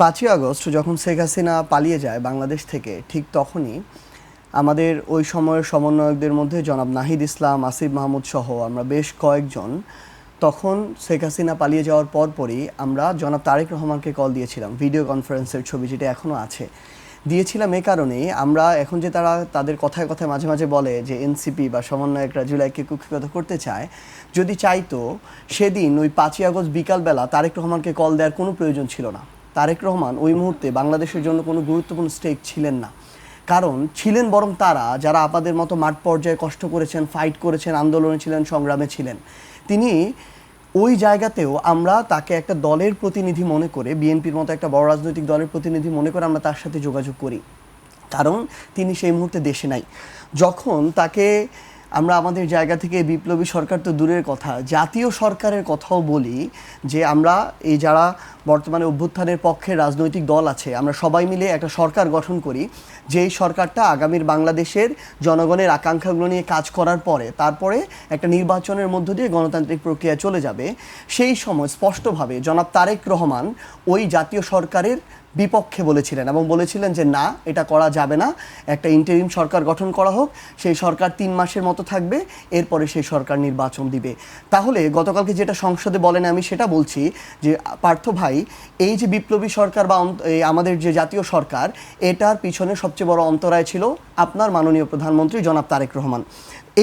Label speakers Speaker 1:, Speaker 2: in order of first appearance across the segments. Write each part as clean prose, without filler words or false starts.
Speaker 1: 5ই August যখন শেখ হাসিনা পালিয়ে যায় বাংলাদেশ থেকে, ঠিক তখনই আমাদের ওই সময়ের সমন্বয়কদের মধ্যে জনাব নাহিদ ইসলাম, আসিফ মাহমুদ সহ আমরা বেশ কয়েকজন তখন শেখ হাসিনা পালিয়ে যাওয়ার পরপরই আমরা জনাব তারেক রহমানকে কল দিয়েছিলাম, ভিডিও কনফারেন্সের ছবি যেটা এখনও আছে। দিয়েছিলাম এই কারণেই, আমরা এখন যে তাদের কথায় কথায় মাঝে মাঝে বলে যে এনসিপি বা সমন্বয়করা জুলাইকে কুক্ষিগত করতে চায়, যদি চাইতো সেদিন ওই 5ই আগস্ট বিকালবেলা তারেক রহমানকে কল দেওয়ার কোনো প্রয়োজন ছিল না। তারেক রহমান ওই মুহূর্তে বাংলাদেশের জন্য কোনো গুরুত্বপূর্ণ স্টেক ছিলেন না, কারণ ছিলেন বরং তারা যারা আমাদের মতো মাঠ পর্যায়ে কষ্ট করেছেন, ফাইট করেছেন, আন্দোলনে ছিলেন, সংগ্রামে ছিলেন। তিনি ওই জায়গাতেও আমরা তাকে একটা দলের প্রতিনিধি মনে করে, বিএনপির মতো একটা বড় রাজনৈতিক দলের প্রতিনিধি মনে করে আমরা তার সাথে যোগাযোগ করি, কারণ তিনি সেই মুহূর্তে দেশে নাই। যখন তাকে আমরা আমাদের জায়গা থেকে বিপ্লবী সরকার তো দূরের কথা, জাতীয় সরকারের কথাও বলি যে আমরা এই যারা বর্তমানে অভ্যুত্থানের পক্ষে রাজনৈতিক দল আছে, আমরা সবাই মিলে একটা সরকার গঠন করি, যেই সরকারটা আগামীর বাংলাদেশের জনগণের আকাঙ্ক্ষাগুলো নিয়ে কাজ করার পরে তারপরে একটা নির্বাচনের মধ্য দিয়ে গণতান্ত্রিক প্রক্রিয়া চলে যাবে। সেই সময় স্পষ্টভাবে জনাব তারেক রহমান ওই জাতীয় সরকারের বিপক্ষে বলেছিলেন এবং বলেছিলেন যে না, এটা করা যাবে না, একটা ইন্টারিম সরকার গঠন করা হোক, সেই সরকার 3 মাসের মতো থাকবে, এরপরে সেই সরকার নির্বাচন দিবে। তাহলে গতকালকে যেটা সংসদে বলেন আমি সেটা বলছি যে পার্থ ভাই, এই যে বিপ্লবী সরকার বা আমাদের যে জাতীয় সরকার, এটার পিছনে সবচেয়ে বড় অন্তরায় ছিল আপনার মাননীয় প্রধানমন্ত্রী জনাব তারেক রহমান।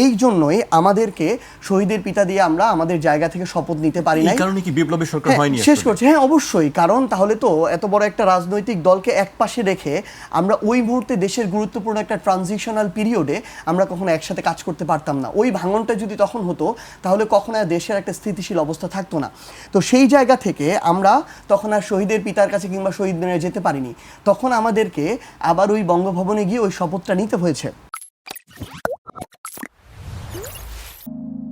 Speaker 1: এই জন্যই আমাদেরকে শহীদের পিতা দিয়ে আমরা আমাদের জায়গা থেকে শপথ নিতে পারি না।
Speaker 2: এই কারণে কি বিপ্লবী সরকার হয়নি?
Speaker 1: শেষ করছি, হ্যাঁ অবশ্যই, কারণ তাহলে তো এত বড় একটা রাজনৈতিক দলকে একপাশে রেখে আমরা ওই মুহূর্তে দেশের গুরুত্বপূর্ণ একটা ট্রানজিশনাল পিরিয়ডে আমরা কখনো একসাথে কাজ করতে পারতাম না। ওই ভাঙনটা যদি তখন হতো তাহলে কখনো আর দেশের একটা স্থিতিশীল অবস্থা থাকতো না। তো সেই জায়গা থেকে আমরা তখন আর শহীদের পিতার কাছে কিংবা শহীদ মিনারে যেতে পারিনি, তখন আমাদেরকে আবার ওই বঙ্গভবনে গিয়ে ওই শপথটা নিতে হয়েছে।